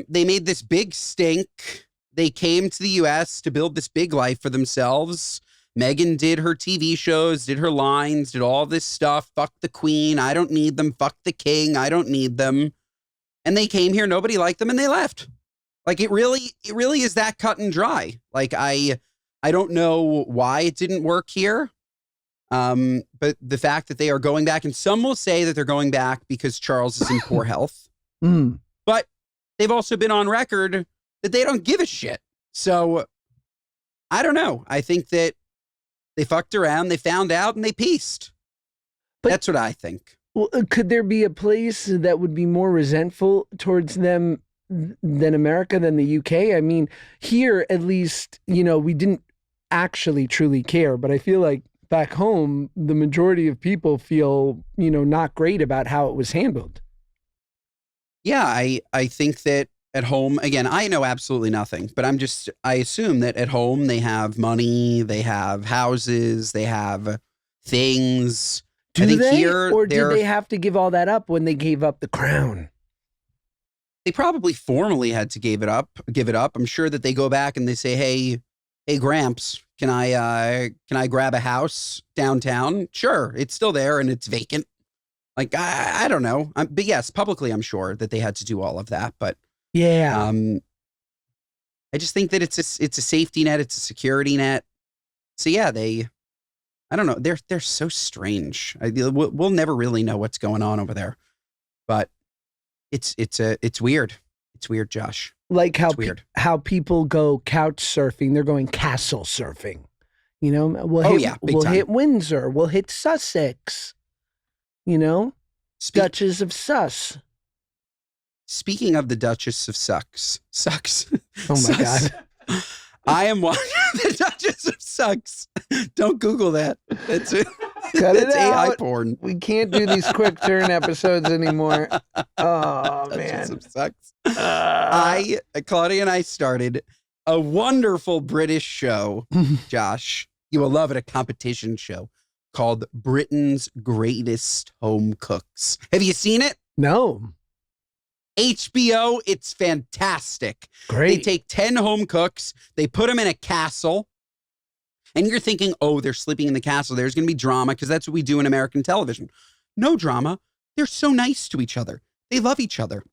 made this big stink. They came to the US to build this big life for themselves. Meghan did her TV shows, did her lines, did all this stuff. Fuck the queen. I don't need them. Fuck the king. I don't need them. And they came here. Nobody liked them and they left. Like it really is that cut and dry. Like I don't know why it didn't work here. But the fact that they are going back, and some will say that they're going back because Charles is in poor health. But they've also been on record that they don't give a shit. So I don't know. I think that they fucked around, they found out, and they pieced. But that's what I think. Well, could there be a place that would be more resentful towards them than America, than the UK? I mean, here, at least, we didn't actually truly care, but I feel like back home, the majority of people feel, not great about how it was handled. Yeah, I think that at home, again, I know absolutely nothing, but I assume that at home they have money, they have houses, they have things. Do they? Or did they have to give all that up when they gave up the crown? they probably formally had to give it up. I'm sure that they go back and they say, hey, Gramps, can I grab a house downtown? Sure. It's still there and it's vacant. Like, I don't know. But yes, publicly, I'm sure that they had to do all of that. But yeah, I just think that it's a safety net. It's a security net. So yeah, I don't know. They're so strange. We'll never really know what's going on over there, but it's weird. It's weird, Josh. Like weird. How people go couch surfing, they're going castle surfing. You know, we'll hit Windsor, we'll hit Sussex. You know, Duchess of Sus. Speaking of the Duchess of Sucks. Oh my God. I am watching the Duchess of Sucks. Don't Google that. That's it. Cut it That's out. AI porn. We can't do these quick turn episodes anymore. Oh man. Duchess of Sucks. Claudia and I started a wonderful British show, Josh. You will love it, a competition show called Britain's Greatest Home Cooks. Have you seen it? No. HBO, it's fantastic. Great. They take 10 home cooks, they put them in a castle, and you're thinking, oh, they're sleeping in the castle. There's going to be drama because that's what we do in American television. No drama. They're so nice to each other. They love each other.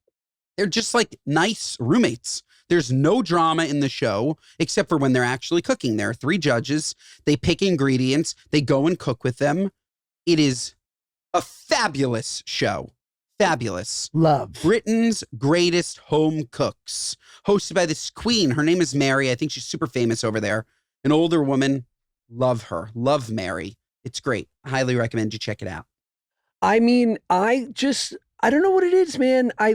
They're just like nice roommates. There's no drama in the show except for when they're actually cooking. There are 3 judges. They pick ingredients. They go and cook with them. It is a fabulous show. Fabulous. Love. Britain's Greatest Home Cooks. Hosted by this queen. Her name is Mary. I think she's super famous over there. An older woman. Love her. Love Mary. It's great. I highly recommend you check it out. I mean, I don't know what it is, man. I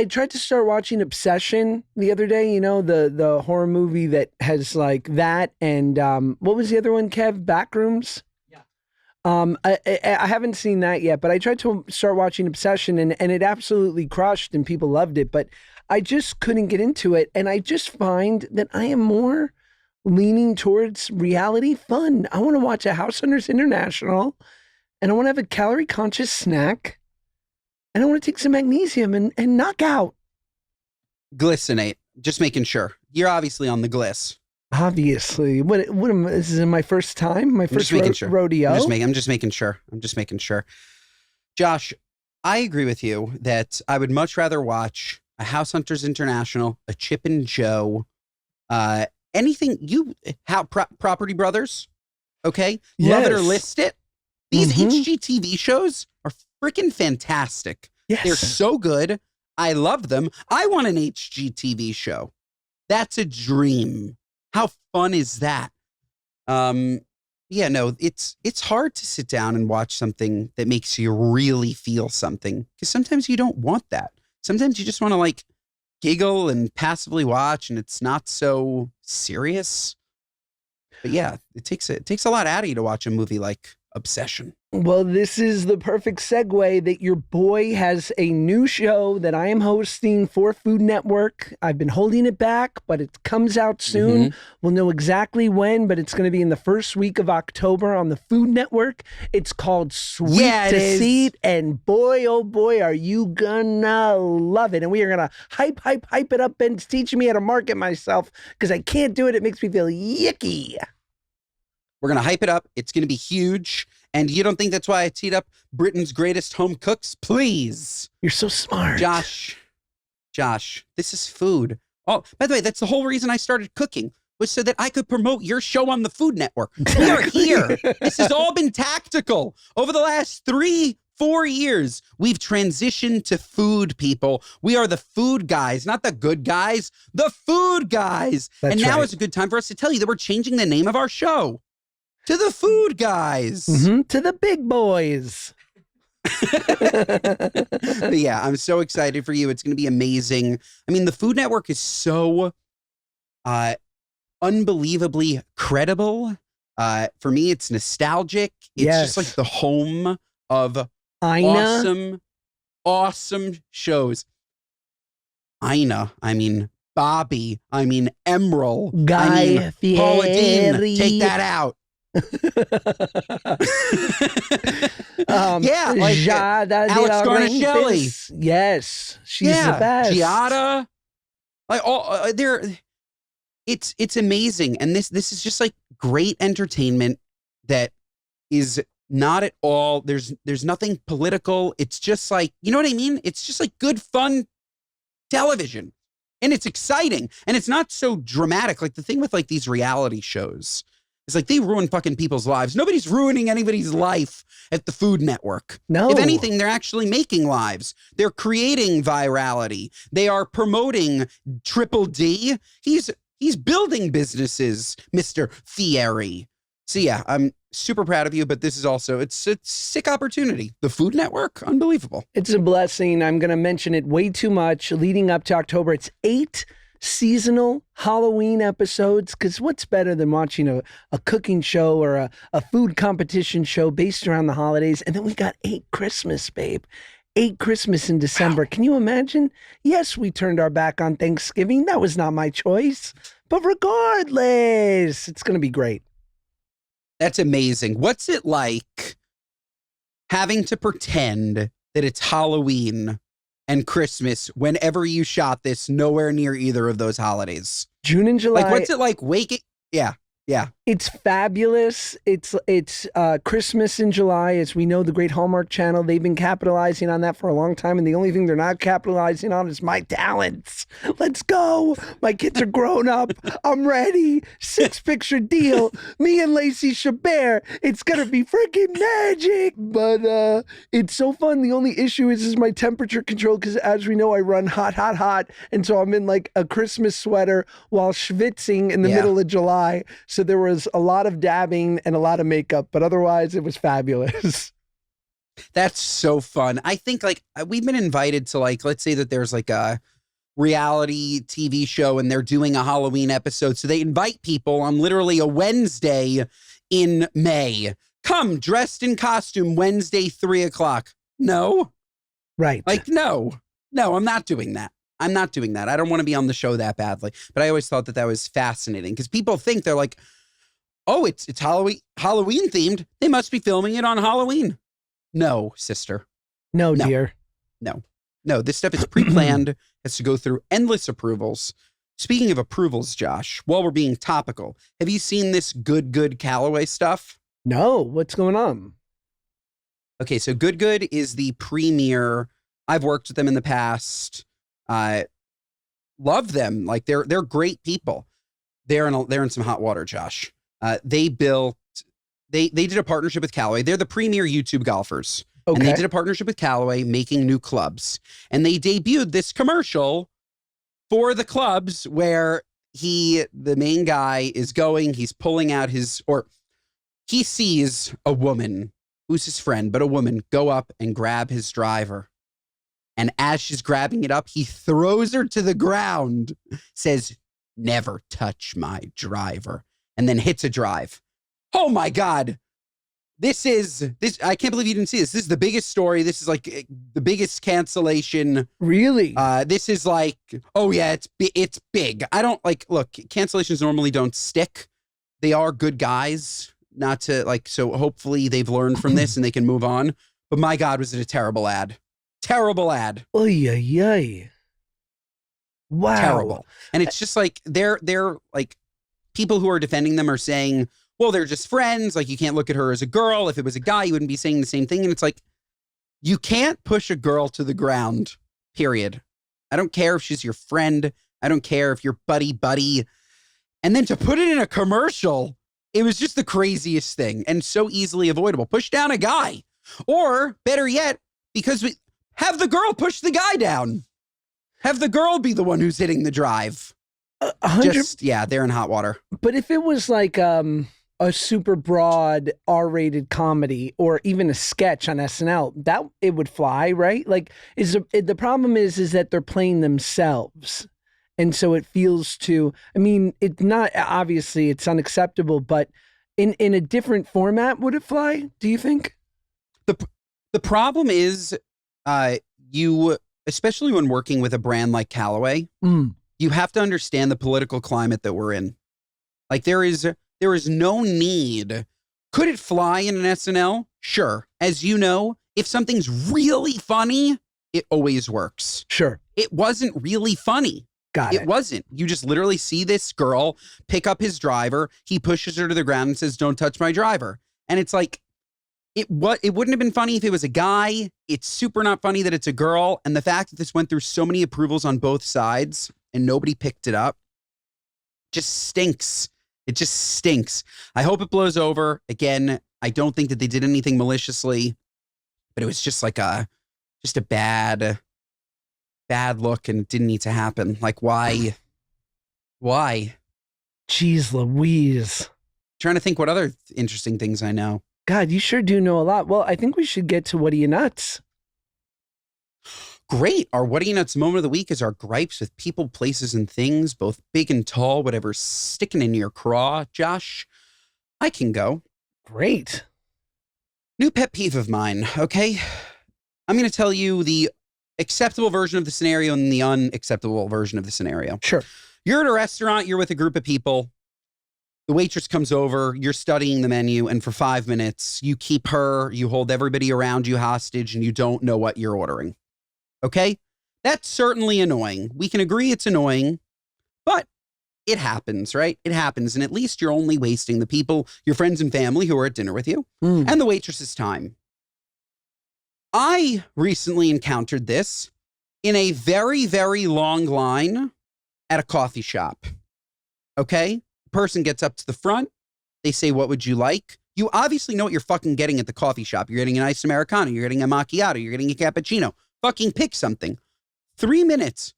tried to start watching Obsession the other day, you know, the horror movie that has like that and what was the other one, Kev? Backrooms? Yeah. I haven't seen that yet, but I tried to start watching Obsession and it absolutely crushed and people loved it, but I just couldn't get into it. And I just find that I am more leaning towards reality fun. I want to watch a House Hunters International and I want to have a calorie conscious snack. And I want to take some magnesium and knock out. Glycinate. Just making sure. You're obviously on the gliss. Obviously. This is my first time? My first rodeo? I'm just making sure. Josh, I agree with you that I would much rather watch a House Hunters International, a Chip and Joe, anything Property Brothers. Okay. Yes. Love it or list it. These HGTV shows are freaking fantastic. Yes. They're so good. I love them. I want an HGTV show. That's a dream. How fun is that? Yeah, no, it's hard to sit down and watch something that makes you really feel something because sometimes you don't want that. Sometimes you just want to like giggle and passively watch and it's not so serious. But yeah, it takes a lot out of you to watch a movie like Obsession. Well, this is the perfect segue that your boy has a new show that I am hosting for Food Network. I've been holding it back, but it comes out soon. We'll know exactly when, but it's going to be in the first week of October on the Food Network. It's called Sweet Deceit, and boy, oh boy, are you gonna love it. And we are going to hype it up. Ben's teaching me how to market myself because I can't do it. It makes me feel yicky. We're going to hype it up. It's going to be huge. And you don't think that's why I teed up Britain's Greatest Home Cooks? Please. You're so smart. Josh, this is food. Oh, by the way, that's the whole reason I started cooking was so that I could promote your show on the Food Network. We are here. This has all been tactical. Over the last 3-4 years, we've transitioned to food, people. We are the food guys, not the good guys, the food guys. That's and now right. is a good time for us to tell you that we're changing the name of our show. To the food guys. To the big boys. But yeah, I'm so excited for you. It's going to be amazing. I mean, the Food Network is so unbelievably credible. For me, it's nostalgic. It's just like the home of awesome shows. Ina, I mean, Bobby, I mean, Emerald, Guy I mean, Paula Deen. Fieri. Take that out. Yeah, like Jada de Alex la Garnaschelli. Reyes. Yes, she's the best. Giada. Like all it's amazing. And this is just like great entertainment that is not at all, there's nothing political. It's just like, you know what I mean? It's just like good, fun television. And it's exciting. And it's not so dramatic. Like the thing with like these reality shows is like they ruin fucking people's lives. Nobody's ruining anybody's life at the Food Network. No. If anything, they're actually making lives. They're creating virality. They are promoting Triple D. He's building businesses, Mr. Thierry. So yeah, I'm super proud of you, but this is also, it's a sick opportunity. The Food Network, unbelievable. It's a blessing. I'm going to mention it way too much leading up to October. It's 8 seasonal Halloween episodes, because what's better than watching a cooking show or a food competition show based around the holidays? And then we got 8 Christmas, babe. 8 Christmas in December. Wow. Can you imagine? Yes, we turned our back on Thanksgiving. That was not my choice. But regardless, it's going to be great. That's amazing. What's it like having to pretend that it's Halloween and Christmas whenever you shot this nowhere near either of those holidays? June and July. Like, what's it like waking? Yeah. Yeah. It's fabulous. It's Christmas in July. As we know, the great Hallmark Channel, they've been capitalizing on that for a long time. And the only thing they're not capitalizing on is my talents. Let's go. My kids are grown up. I'm ready. 6-picture deal. Me and Lacey Chabert. It's going to be freaking magic. But it's so fun. The only issue is my temperature control, because as we know, I run hot. And so I'm in like a Christmas sweater while schwitzing in the middle of July. So there was a lot of dabbing and a lot of makeup, but otherwise it was fabulous. That's so fun. I think like we've been invited to like, let's say that there's like a reality TV show and they're doing a Halloween episode. So they invite people on literally a Wednesday in May. Come dressed in costume Wednesday, 3:00. No. Right. Like, no, I'm not doing that. I'm not doing that. I don't want to be on the show that badly. But I always thought that was fascinating because people think they're like, oh, it's Halloween themed. They must be filming it on Halloween. No, sister. No, dear. No, this stuff is pre-planned, has to go through endless approvals. Speaking of approvals, Josh, while we're being topical, have you seen this good Callaway stuff? No, what's going on? Okay, so Good is the premier. I've worked with them in the past. Love them. Like they're great people. They're in some hot water, Josh. They did a partnership with Callaway. They're the premier YouTube golfers. Okay. And they did a partnership with Callaway making new clubs. And they debuted this commercial for the clubs where the main guy is going, he's pulling out he sees a woman who's his friend, but a woman go up and grab his driver. And as she's grabbing it up, he throws her to the ground, says, "Never touch my driver," and then hits a drive. Oh my God. This. I can't believe you didn't see this. This is the biggest story. This is like the biggest cancellation. Really? This is like, oh yeah, it's big. I don't look, cancellations normally don't stick. They are good guys, not to so hopefully they've learned from this and they can move on. But my God, was it a terrible ad. Terrible ad. Oy, oy, oy. Wow. Terrible. And it's just like, they're like, people who are defending them are saying, well, they're just friends. Like, you can't look at her as a girl. If it was a guy, you wouldn't be saying the same thing. And it's like, you can't push a girl to the ground, period. I don't care if she's your friend. I don't care if you're buddy. And then to put it in a commercial, it was just the craziest thing and so easily avoidable. Push down a guy. Or better yet, because have the girl push the guy down. Have the girl be the one who's hitting the drive. They're in hot water. But if it was like a super broad R-rated comedy or even a sketch on SNL, that it would fly, right? Like, the problem is that they're playing themselves. And so it feels it's not, obviously it's unacceptable, but in a different format, would it fly? Do you think? The problem is, you, especially when working with a brand like Callaway, you have to understand the political climate that we're in. Like there is no need Could it fly in an SNL? Sure. As you know, if something's really funny, it always works. Sure. It wasn't really funny. Got it. It wasn't. You just literally see this girl pick up his driver. He pushes her to the ground and says, "Don't touch my driver." And it's like, it wouldn't have been funny if it was a guy. It's super not funny that it's a girl. And the fact that this went through so many approvals on both sides and nobody picked it up just stinks. It just stinks. I hope it blows over. Again, I don't think that they did anything maliciously, but it was just like just a bad look, and it didn't need to happen. Like, why? Jeez Louise. Trying to think what other interesting things I know. God, you sure do know a lot. Well, I think we should get to What Are You Nuts? Great. Our What Are You Nuts moment of the week is our gripes with people, places, and things, both big and tall, whatever's sticking in your craw. Josh, I can go. Great. New pet peeve of mine, okay? I'm going to tell you the acceptable version of the scenario and the unacceptable version of the scenario. Sure. You're at a restaurant, you're with a group of people. The waitress comes over, you're studying the menu, and for 5 minutes, you keep her, you hold everybody around you hostage, and you don't know what you're ordering. Okay? That's certainly annoying. We can agree it's annoying, but it happens, right? It happens, and at least you're only wasting the people, your friends and family who are at dinner with you, and the waitress's time. I recently encountered this in a very, very long line at a coffee shop. Okay? Person gets up to the front. They say, "What would you like?" You obviously know what you're fucking getting at the coffee shop. You're getting an iced Americano. You're getting a macchiato. You're getting a cappuccino. Fucking pick something. 3 minutes.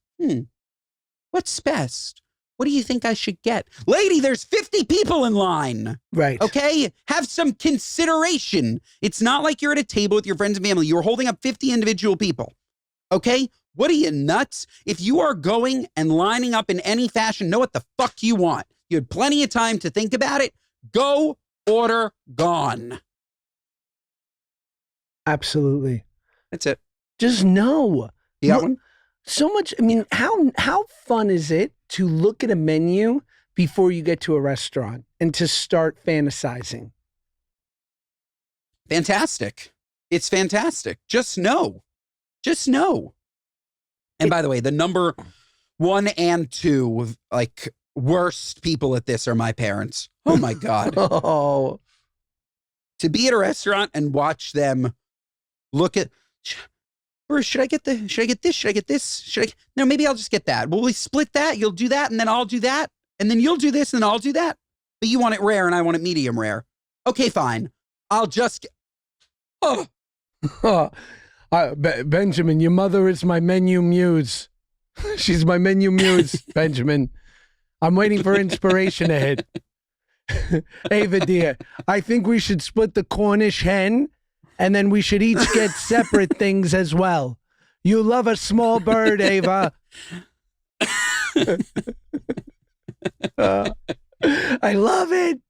What's best? What do you think I should get? Lady, there's 50 people in line. Right. Okay? Have some consideration. It's not like you're at a table with your friends and family. You're holding up 50 individual people. Okay? What are you, nuts? If you are going and lining up in any fashion, know what the fuck you want. You had plenty of time to think about it. Go, order, gone. Absolutely. That's it. Just know. You got one? So much. I mean, how fun is it to look at a menu before you get to a restaurant and to start fantasizing? Fantastic. It's fantastic. Just know. Just know. And by the way, the number 1 and 2 of like worst people at this are my parents. Oh my God. Oh. To be at a restaurant and watch them look at, or should I get this? Should I get this? No, maybe I'll just get that. Will we split that? You'll do that and then I'll do that. And then you'll do this and then I'll do that. But you want it rare and I want it medium rare. Okay, fine. I'll just Benjamin, your mother is my menu muse. She's my menu muse, Benjamin. I'm waiting for inspiration to hit. Ava, dear, I think we should split the Cornish hen, and then we should each get separate things as well. You love a small bird, Ava. I love it.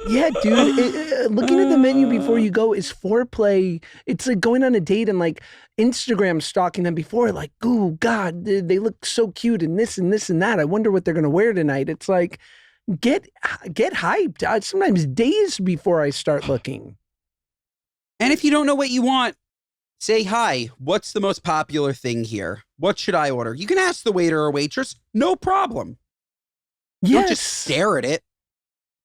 Yeah, dude, looking at the menu before you go is foreplay. It's like going on a date and like Instagram stalking them before, like, ooh, God, they look so cute and this and this and that. I wonder what they're going to wear tonight. It's like, get hyped. Sometimes days before I start looking. And if you don't know what you want, say, "Hi, what's the most popular thing here? What should I order?" You can ask the waiter or waitress. No problem. Yes. Don't just stare at it.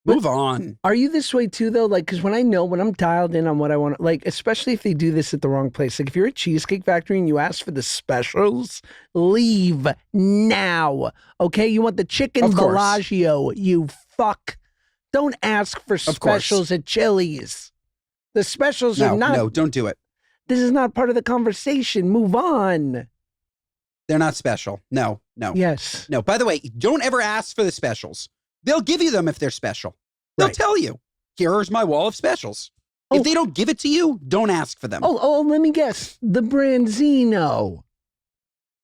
Move on. Are you this way too, though? Like, because when I'm dialed in on what I want, like, especially if they do this at the wrong place. Like, if you're at Cheesecake Factory and you ask for the specials, leave now. Okay? You want the chicken Bellagio, you fuck. Don't ask for specials at Chili's. The specials are not. No, don't do it. This is not part of the conversation. Move on. They're not special. No. Yes. No. By the way, don't ever ask for the specials. They'll give you them if they're special. They'll tell you, "Here's my wall of specials." If they don't give it to you, don't ask for them. Oh, let me guess. The Branzino.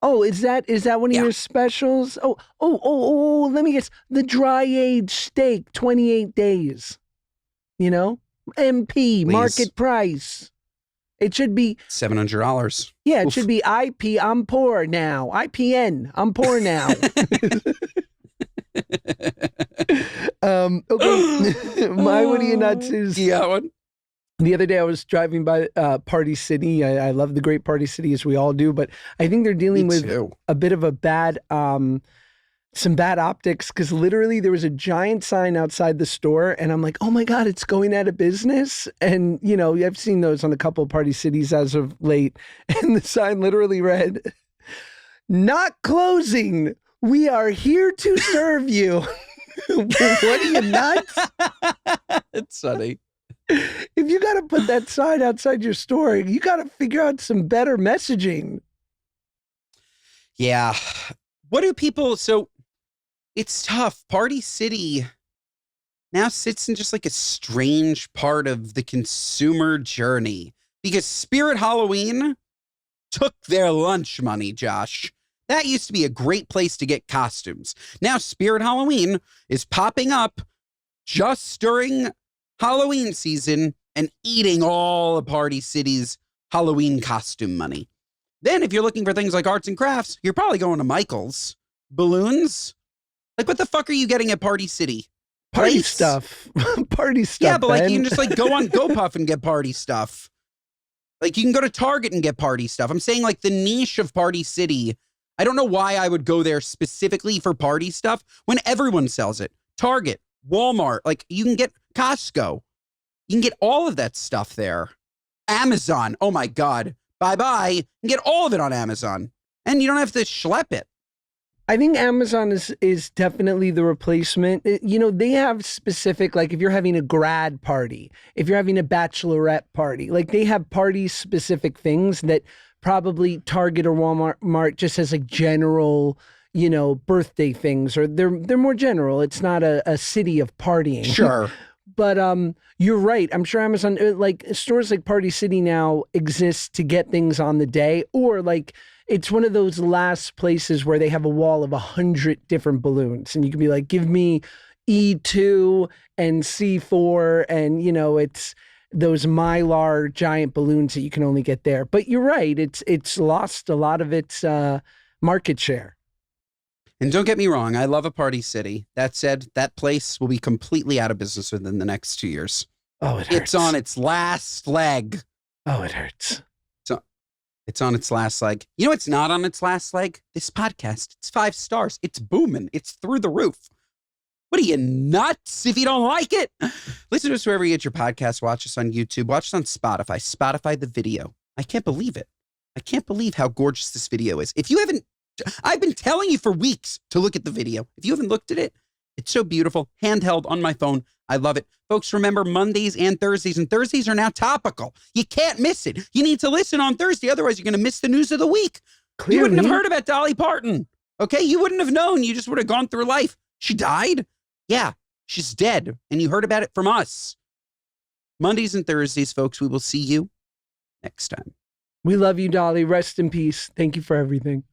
Oh, is that one of your specials? Oh, let me guess. The dry aged steak, 28 days. You know? MP, market price. It should be $700. Yeah, it should be IP, I'm poor now. IPN, I'm poor now. Okay. My what are you nuts is You got one? the other day I was driving by Party City. I love the great Party City, as we all do, but I think they're dealing Me with too. a bit of a bad some bad optics, because literally there was a giant sign outside the store and I'm like, oh my God, it's going out of business. And, you know, I've seen those on a couple of Party Cities as of late. And the sign literally read, not closing. We are here to serve you. What are you nuts? It's funny. If you got to put that sign outside your store, you got to figure out some better messaging. Yeah. What do people, so it's tough. Party City now sits in just like a strange part of the consumer journey because Spirit Halloween took their lunch money, Josh. That used to be a great place to get costumes. Now Spirit Halloween is popping up just during Halloween season and eating all of Party City's Halloween costume money. Then if you're looking for things like arts and crafts, you're probably going to Michael's. Balloons? Like, what the fuck are you getting at Party City? Party Plates? stuff. Party stuff. Yeah, but like Ben. you can just like go on GoPuff and get party stuff. Like you can go to Target and get party stuff. I'm saying like the niche of Party City. I don't know why I would go there specifically for party stuff when everyone sells it. Target, Walmart, like you can get Costco. You can get all of that stuff there. Amazon. Oh my God. Bye-bye. You can get all of it on Amazon. And you don't have to schlep it. I think Amazon is definitely the replacement. You know, they have specific, like if you're having a grad party, if you're having a bachelorette party, like they have party specific things that probably Target or Walmart just has like general, you know, birthday things, or they're more general. It's not a city of partying. Sure. But you're right. I'm sure Amazon, like stores like Party City now exist to get things on the day, or like it's one of those last places where they have a wall of 100 different balloons, and you can be like, give me E2 and C4, and you know it's those Mylar giant balloons that you can only get there. But you're right. It's lost a lot of its market share. And don't get me wrong, I love a Party City. That said, that place will be completely out of business within the next 2 years. Oh, it hurts. It's on its last leg. Oh, it hurts. It's on its last leg. You know, it's not on its last leg. This podcast, it's 5 stars. It's booming. It's through the roof. What are you, nuts if you don't like it? Listen to us wherever you get your podcast. Watch us on YouTube. Watch us on Spotify. Spotify the video. I can't believe it. I can't believe how gorgeous this video is. If you haven't, I've been telling you for weeks to look at the video. If you haven't looked at it, it's so beautiful. Handheld on my phone. I love it. Folks, remember Mondays and Thursdays are now topical. You can't miss it. You need to listen on Thursday. Otherwise, you're going to miss the news of the week. Clearly. You wouldn't have heard about Dolly Parton. Okay? You wouldn't have known. You just would have gone through life. She died? Yeah, she's dead. And you heard about it from us. Mondays and Thursdays, folks. We will see you next time. We love you, Dolly. Rest in peace. Thank you for everything.